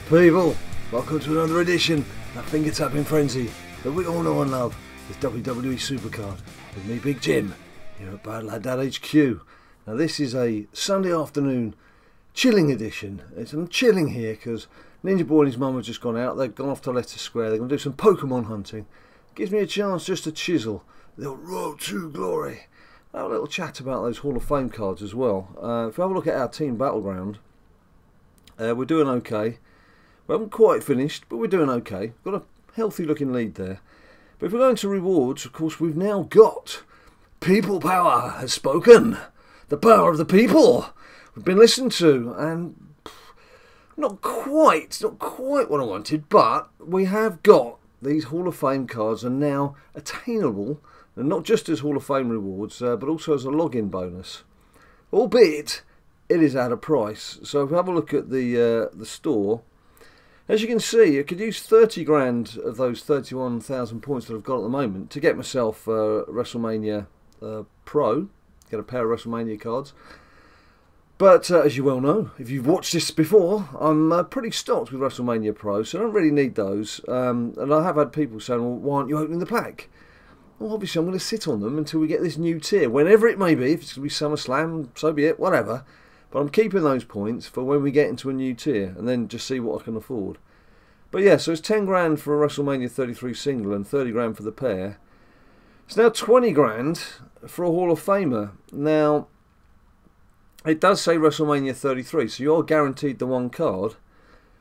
People, welcome to another edition of that finger tapping frenzy that we all know and love. It's WWE SuperCard with me, Big Jim, here at BadLadDad HQ. Now this is a Sunday afternoon chilling edition. I'm chilling here because Ninja Boy and his mum have just gone out. They've gone off to Leicester Square. They're going to do some Pokemon hunting. Gives me a chance just to chisel the road to glory. Have a little chat about those Hall of Fame cards as well. If we have a look at our team battleground, we're doing okay. We haven't quite finished, but we're doing okay. Got a healthy looking lead there. But if we're going to rewards, of course, we've now got People Power has spoken. The power of the people. We've been listened to, and not quite what I wanted, but we have got these Hall of Fame cards are now attainable, and not just as Hall of Fame rewards, but also as a login bonus. Albeit, it is at a price. So if we have a look at the store, as you can see, I could use 30 grand of those 31,000 points that I've got at the moment to get myself WrestleMania Pro, get a pair of WrestleMania cards. But as you well know, if you've watched this before, I'm pretty stocked with WrestleMania Pro, so I don't really need those. And I have had people saying, well, why aren't you opening the pack? Well, obviously I'm going to sit on them until we get this new tier, whenever it may be. If it's going to be SummerSlam, so be it, whatever. But I'm keeping those points for when we get into a new tier, and then just see what I can afford. But yeah, so it's 10 grand for a WrestleMania 33 single and 30 grand for the pair. It's now 20 grand for a Hall of Famer. Now, it does say WrestleMania 33, so you're guaranteed the one card.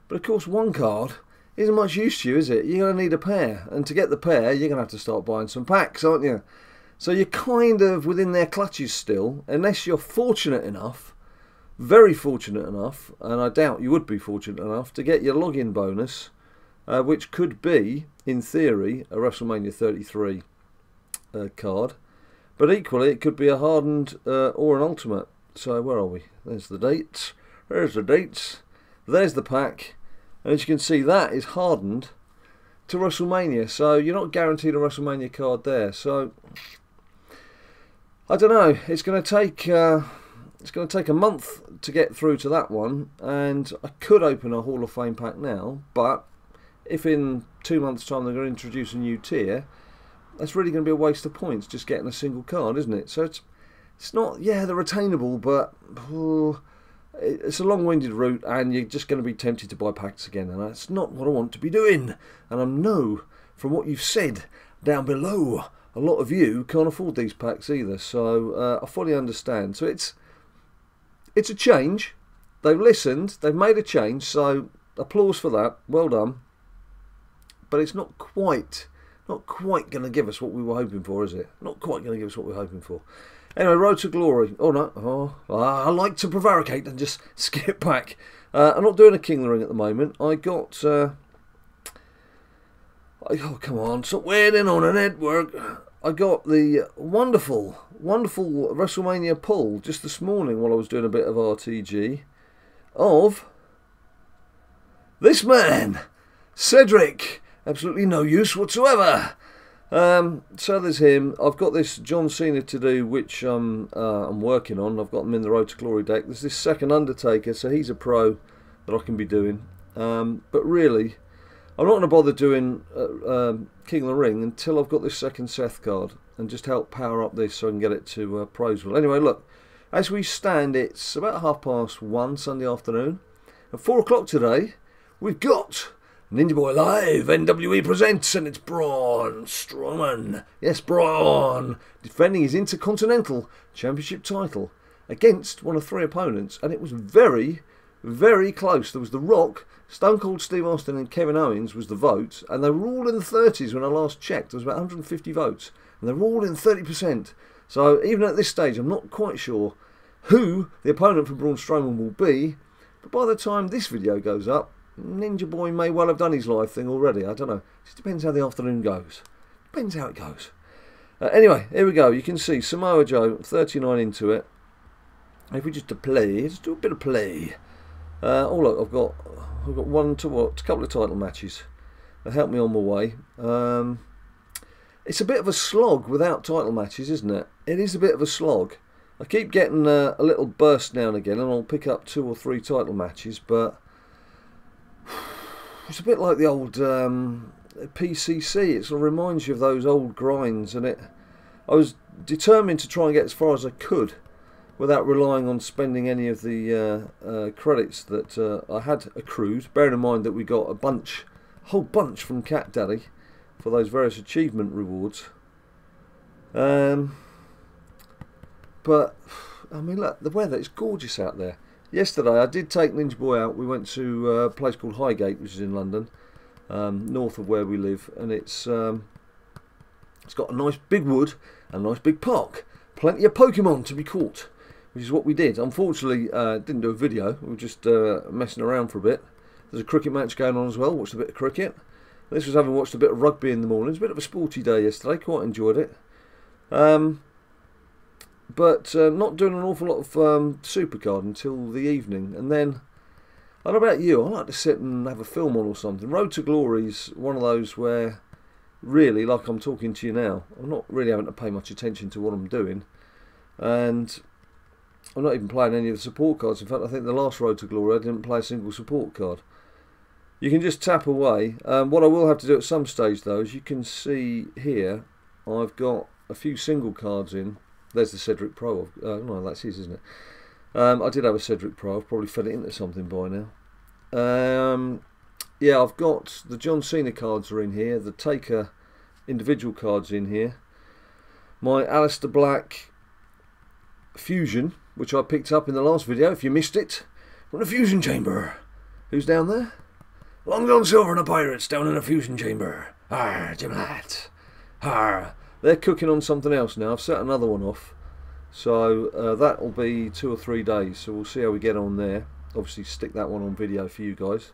But of course, one card isn't much use to you, is it? You're going to need a pair. And to get the pair, you're going to have to start buying some packs, aren't you? So you're kind of within their clutches still, unless you're fortunate enough, very fortunate enough, and I doubt you would be fortunate enough, to get your login bonus, which could be, in theory, a WrestleMania 33 card. But equally, it could be a hardened or an ultimate. So where are we? There's the dates. There's the dates. There's the pack. And as you can see, that is hardened to WrestleMania. So you're not guaranteed a WrestleMania card there. So I don't know. It's going to take a month to get through to that one, and I could open a Hall of Fame pack now. But if in 2 months' time they're going to introduce a new tier, that's really going to be a waste of points just getting a single card, isn't it? So it's not, yeah, they're attainable, but it's a long-winded route, and you're just going to be tempted to buy packs again, and that's not what I want to be doing. And I know from what you've said down below, a lot of you can't afford these packs either, so I fully understand. So it's a change. They've listened, they've made a change, so applause for that, well done. But it's not quite going to give us what we were hoping for, is it? Not quite going to give us what we were hoping for. Anyway, Road to Glory. Oh no, I like to prevaricate and just skip back. I'm not doing a King of the Ring at the moment. I got, oh come on, stop waiting on a network. I got the wonderful WrestleMania pull just this morning while I was doing a bit of RTG of this man, Cedric. Absolutely no use whatsoever. So there's him. I've got this John Cena to do, which I'm working on. I've got him in the Road to Glory deck. There's this second Undertaker, so he's a pro that I can be doing. But really, I'm not going to bother doing King of the Ring until I've got this second Seth card and just help power up this so I can get it to Prosville. Anyway, look, as we stand, it's about 1:30 Sunday afternoon. At 4 o'clock today, we've got Ninja Boy Live, NWE Presents, and it's Braun Strowman. Yes, Braun, defending his Intercontinental Championship title against one of 3 opponents, and it was very, very close. There was The Rock, Stone Cold Steve Austin, and Kevin Owens was the vote, and they were all in the 30s when I last checked. There was about 150 votes, and they were all in 30%. So even at this stage, I'm not quite sure who the opponent for Braun Strowman will be, but by the time this video goes up, Ninja Boy may well have done his live thing already. I don't know. It just depends how the afternoon goes. Depends how it goes. Anyway, here we go. You can see Samoa Joe, 39 into it. If we just do a bit of play. Oh look, I've got a couple of title matches that help me on my way. It's a bit of a slog without title matches, isn't it? It is a bit of a slog. I keep getting a little burst now and again, and I'll pick up 2 or 3 title matches, but it's a bit like the old PCC. It sort of reminds you of those old grinds, and I was determined to try and get as far as I could without relying on spending any of the credits that I had accrued, bearing in mind that we got a whole bunch from Cat Daddy for those various achievement rewards. But I mean, look, the weather is gorgeous out there. Yesterday I did take Ninja Boy out. We went to a place called Highgate, which is in London, north of where we live, and it's got a nice big wood and a nice big park. Plenty of Pokemon to be caught, which is what we did. Unfortunately, didn't do a video. We were just messing around for a bit. There's a cricket match going on as well. Watched a bit of cricket. This was having watched a bit of rugby in the morning. It was a bit of a sporty day yesterday. Quite enjoyed it. But not doing an awful lot of SuperCard until the evening. And then, I don't know about you, I like to sit and have a film on or something. Road to Glory's one of those where, really, like I'm talking to you now, I'm not really having to pay much attention to what I'm doing. And I'm not even playing any of the support cards. In fact, I think the last Road to Glory I didn't play a single support card. You can just tap away. What I will have to do at some stage, though, as you can see here, I've got a few single cards in. There's the Cedric Pro. No, that's his, isn't it? I did have a Cedric Pro. I've probably fed it into something by now. Yeah, I've got the John Cena cards are in here. The Taker individual cards in here. My Aleister Black Fusion, which I picked up in the last video, if you missed it, from the Fusion Chamber. Who's down there? Long John Silver and the Pirates down in the Fusion Chamber. Arr, Jim Latt. Arr. They're cooking on something else now. I've set another one off. So that'll be 2 or 3 days. So we'll see how we get on there. Obviously stick that one on video for you guys.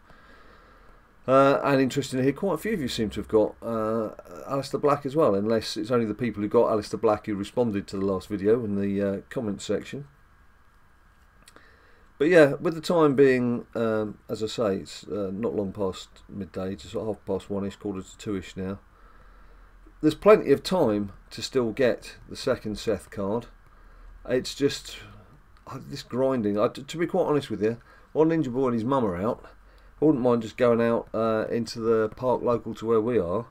And interesting to hear, quite a few of you seem to have got Aleister Black as well. Unless it's only the people who got Aleister Black who responded to the last video in the comments section. But yeah, with the time being, as I say, it's not long past midday. Just sort of 1:30-ish, 1:45 now. There's plenty of time to still get the second Seth card. It's just this grinding. To be quite honest with you, while Ninja Boy and his mum are out, I wouldn't mind just going out into the park local to where we are,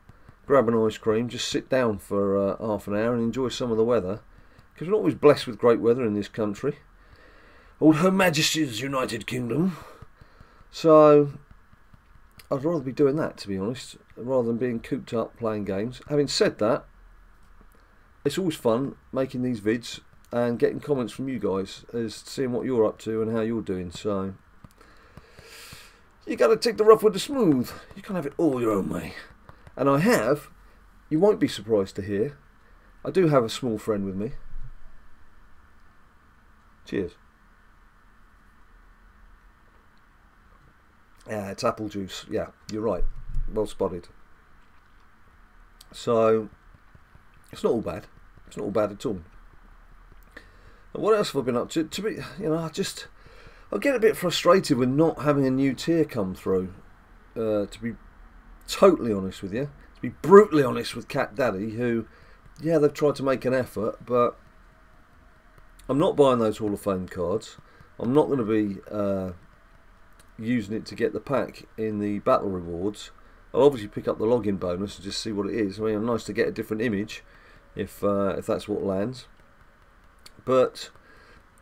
grab an ice cream, just sit down for half an hour and enjoy some of the weather. Because we're not always blessed with great weather in this country. Old Her Majesty's United Kingdom. So I'd rather be doing that, to be honest, rather than being cooped up playing games. Having said that, it's always fun making these vids and getting comments from you guys as seeing what you're up to and how you're doing. So you got to take the rough with the smooth. You can't have it all your own way. And I have, you won't be surprised to hear, I do have a small friend with me. Cheers. Yeah, it's apple juice. Yeah, you're right. Well spotted. So it's not all bad. It's not all bad at all. And what else have I been up to? To be, you know, I get a bit frustrated with not having a new tier come through. To be totally honest with you, to be brutally honest with Cat Daddy, who, yeah, they've tried to make an effort, but I'm not buying those Hall of Fame cards. I'm not going to be using it to get the pack in the battle rewards. I'll obviously pick up the login bonus and just see what it is. I mean, nice to get a different image if that's what lands. But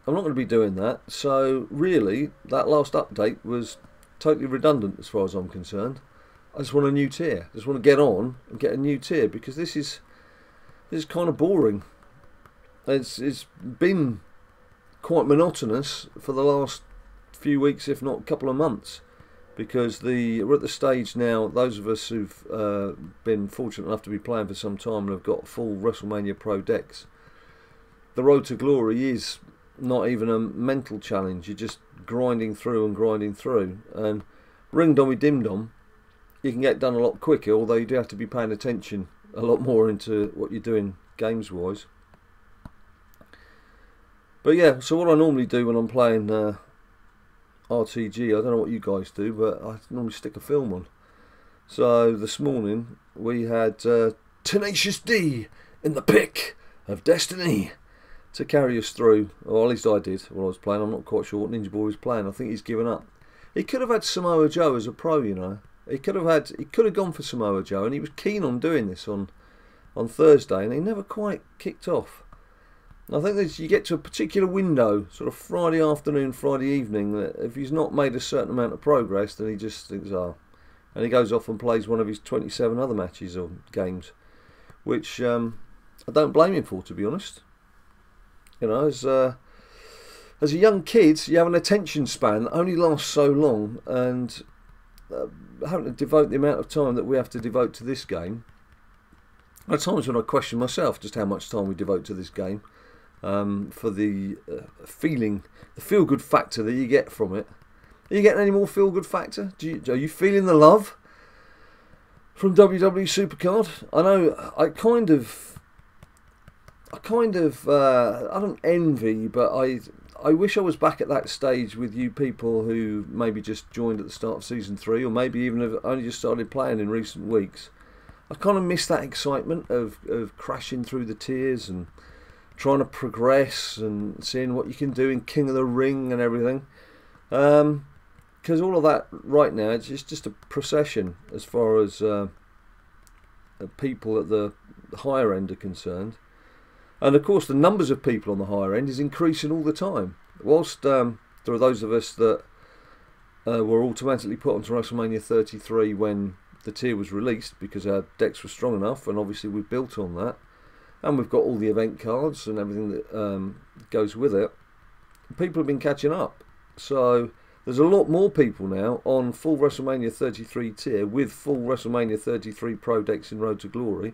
I'm not going to be doing that. So really, that last update was totally redundant as far as I'm concerned. I just want a new tier. I just want to get on and get a new tier because this is kind of boring. It's been quite monotonous for the last few weeks, if not a couple of months, because we're at the stage now, those of us who've been fortunate enough to be playing for some time and have got full WrestleMania Pro decks, the road to glory is not even a mental challenge. You're just grinding through and grinding through, and ring dommy dim dom, you can get done a lot quicker, although you do have to be paying attention a lot more into what you're doing games wise. But yeah, so what I normally do when I'm playing RTG, I don't know what you guys do, but I normally stick a film on. So this morning we had Tenacious D in the pick of destiny to carry us through, or at least I did when I was playing. I'm not quite sure what Ninja Boy was playing. I think he's given up. He could have had Samoa Joe as a pro, you know. He could have gone for Samoa Joe, and he was keen on doing this on Thursday, and he never quite kicked off. And I think that you get to a particular window, sort of Friday afternoon, Friday evening, that if he's not made a certain amount of progress, then he just thinks, oh, and he goes off and plays one of his 27 other matches or games, which I don't blame him for, to be honest. You know, as a young kid, you have an attention span that only lasts so long, and having to devote the amount of time that we have to devote to this game. There are times when I question myself just how much time we devote to this game, for the feeling, the feel-good factor that you get from it. Are you getting any more feel-good factor? Are you feeling the love from WWE SuperCard? I know I don't envy, but I wish I was back at that stage with you people who maybe just joined at the start of Season 3, or maybe even have only just started playing in recent weeks. I kind of miss that excitement of crashing through the tiers and trying to progress and seeing what you can do in King of the Ring and everything. Because all of that right now, it's just a procession as far as people at the higher end are concerned. And of course the numbers of people on the higher end is increasing all the time. Whilst there are those of us that were automatically put onto WrestleMania 33 when the tier was released because our decks were strong enough, and obviously we've built on that, and we've got all the event cards and everything that goes with it, people have been catching up. So there's a lot more people now on full WrestleMania 33 tier with full WrestleMania 33 Pro decks in Road to Glory.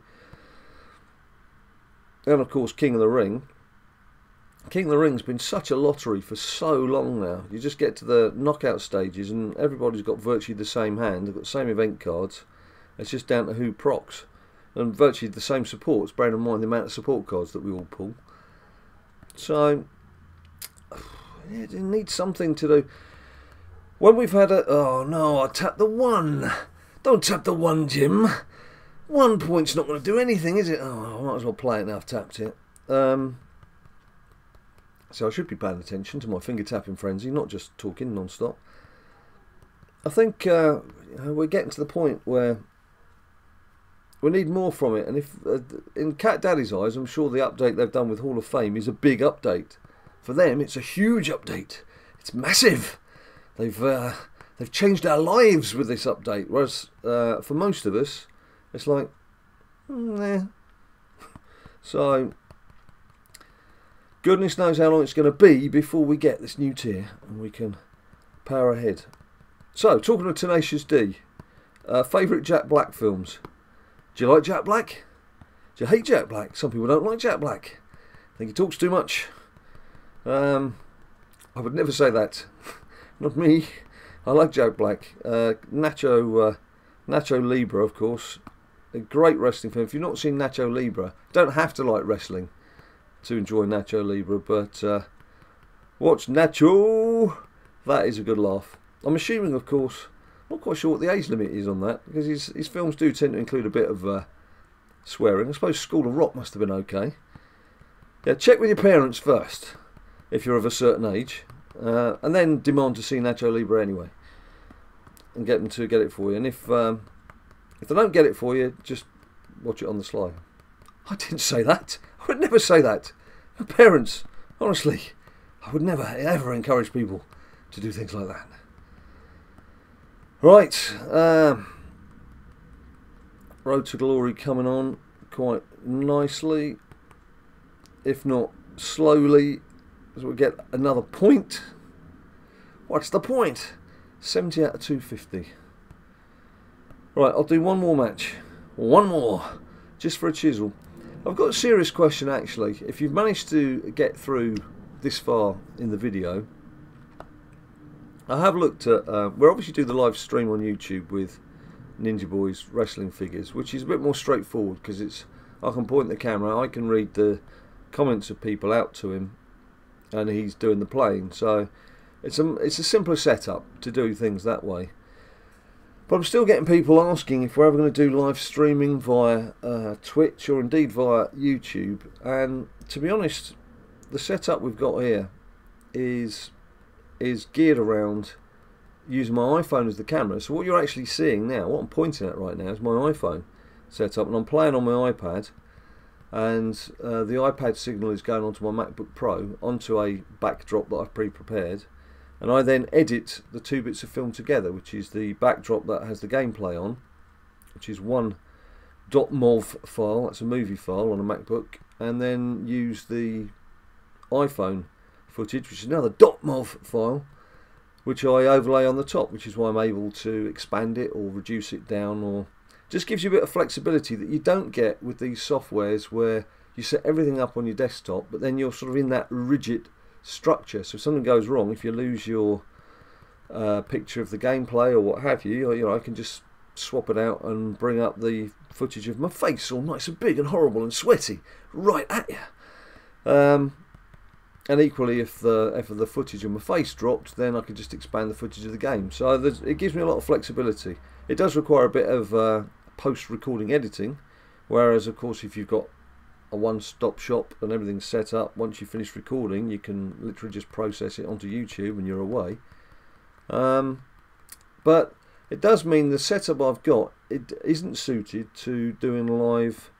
And of course King of the Ring. King of the Ring's been such a lottery for so long now. You just get to the knockout stages and everybody's got virtually the same hand. They've got the same event cards. It's just down to who procs. And virtually the same supports, bearing in mind the amount of support cards that we all pull. So, yeah, it needs something to do. When we've had a... Oh no, I tapped the 1. Don't tap the 1, Jim. 1 point's not going to do anything, is it? Oh, I might as well play it now I've tapped it. So I should be paying attention to my finger tapping frenzy, not just talking non-stop. I think we're getting to the point where we need more from it. And if in Cat Daddy's eyes, I'm sure the update they've done with Hall of Fame is a big update. For them, it's a huge update. It's massive. They've changed our lives with this update. Whereas for most of us, it's like, nah. So, goodness knows how long it's going to be before we get this new tier and we can power ahead. So, talking of Tenacious D, favourite Jack Black films. Do you like Jack Black? Do you hate Jack Black? Some people don't like Jack Black. I think he talks too much. I would never say that. Not me. I like Jack Black. Nacho Libre, of course. A great wrestling film. If you've not seen Nacho Libre, don't have to like wrestling to enjoy Nacho Libre, but watch Nacho. That is a good laugh. I'm assuming, of course, not quite sure what the age limit is on that, because his films do tend to include a bit of swearing. I suppose School of Rock must have been okay. Yeah, check with your parents first, if you're of a certain age, and then demand to see Nacho Libre anyway, and get them to get it for you. And if they don't get it for you, just watch it on the sly. I didn't say that. I would never say that. My parents, honestly, I would never ever encourage people to do things like that. Right, Road to Glory coming on quite nicely, if not slowly, as we get another point. What's the point? 70 out of 250. Right, I'll do one more match. One more, just for a chisel. I've got a serious question actually. If you've managed to get through this far in the video, I have looked at, we obviously do the live stream on YouTube with Ninja Boy's wrestling figures, which is a bit more straightforward because it's, I can point the camera, I can read the comments of people out to him, and he's doing the playing. So it's a simpler setup to do things that way. But I'm still getting people asking if we're ever going to do live streaming via Twitch or indeed via YouTube. And to be honest, the setup we've got here is geared around using my iPhone as the camera. So what you're actually seeing now, what I'm pointing at right now, is my iPhone set up, and I'm playing on my iPad, and the iPad signal is going onto my MacBook Pro onto a backdrop that I've pre-prepared, and I then edit the two bits of film together, which is the backdrop that has the gameplay on, which is one .mov file, that's a movie file on a MacBook, and then use the iPhone footage, which is another .mov file, which I overlay on the top, which is why I'm able to expand it or reduce it down, or just gives you a bit of flexibility that you don't get with these softwares where you set everything up on your desktop, but then you're sort of in that rigid structure. So if something goes wrong, if you lose your picture of the gameplay or what have you, I can just swap it out and bring up the footage of my face all nice and big and horrible and sweaty right at you. And equally, if the footage of my face dropped, then I could just expand the footage of the game. So it gives me a lot of flexibility. It does require a bit of post-recording editing, whereas of course if you've got a one-stop shop and everything's set up, once you finish recording you can literally just process it onto YouTube and you're away. But it does mean the setup I've got, it isn't suited to doing live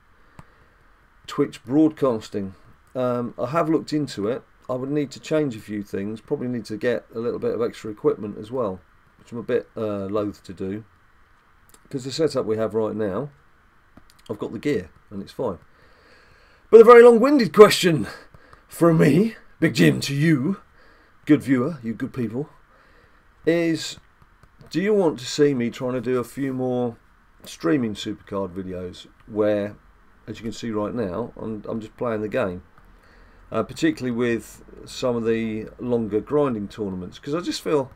Twitch broadcasting. I have looked into it. I would need to change a few things, probably need to get a little bit of extra equipment as well, which I'm a bit loath to do, because the setup we have right now, I've got the gear and it's fine. But a very long-winded question from me, Big Jim, to you, good viewer, you good people, is do you want to see me trying to do a few more streaming SuperCard videos where, as you can see right now, I'm just playing the game? Particularly with some of the longer grinding tournaments, because I just feel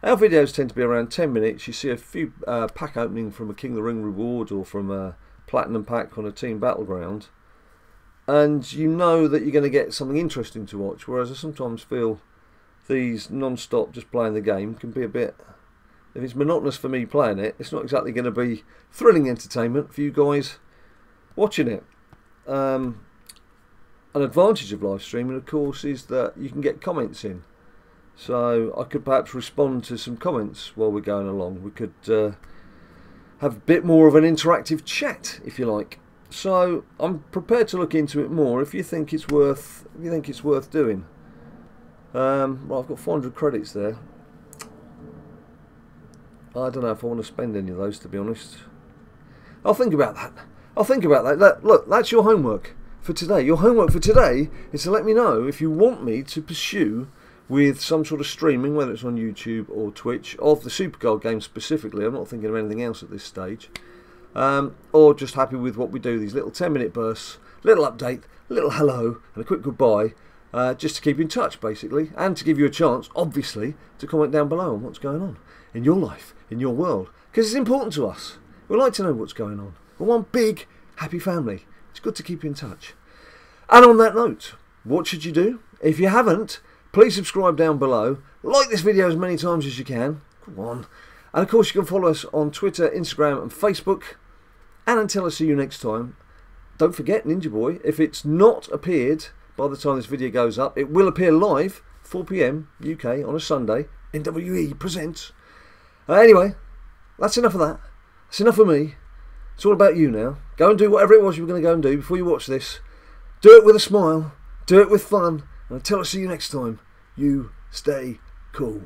our videos tend to be around 10 minutes. You see a few pack opening from a King of the Ring reward or from a platinum pack on a team battleground, and you know that you're going to get something interesting to watch, whereas I sometimes feel these non-stop just playing the game can be a bit, if it's monotonous for me playing it, it's not exactly going to be thrilling entertainment for you guys watching it. An advantage of live streaming, of course, is that you can get comments in. So I could perhaps respond to some comments while we're going along. We could have a bit more of an interactive chat, if you like. So I'm prepared to look into it more if you think it's worth doing. Well, I've got 400 credits there. I don't know if I want to spend any of those, to be honest. I'll think about that. Look, that's your homework for today. Your homework for today is to let me know if you want me to pursue with some sort of streaming, whether it's on YouTube or Twitch, of the SuperCard game specifically. I'm not thinking of anything else at this stage. Or just happy with what we do, these little 10-minute bursts, little update, little hello, and a quick goodbye, just to keep in touch, basically, and to give you a chance, obviously, to comment down below on what's going on in your life, in your world, because it's important to us. We like to know what's going on. We're one big, happy family. It's good to keep in touch. And on that note, what should you do? If you haven't, please subscribe down below. Like this video as many times as you can. Go on. And of course you can follow us on Twitter, Instagram and Facebook. And until I see you next time, don't forget Ninja Boy, if it's not appeared by the time this video goes up, it will appear live, 4 PM UK on a Sunday. NWE presents. Anyway, that's enough of that. That's enough of me. It's all about you now. Go and do whatever it was you were going to go and do before you watch this. Do it with a smile. Do it with fun. And until I see you next time, you stay cool.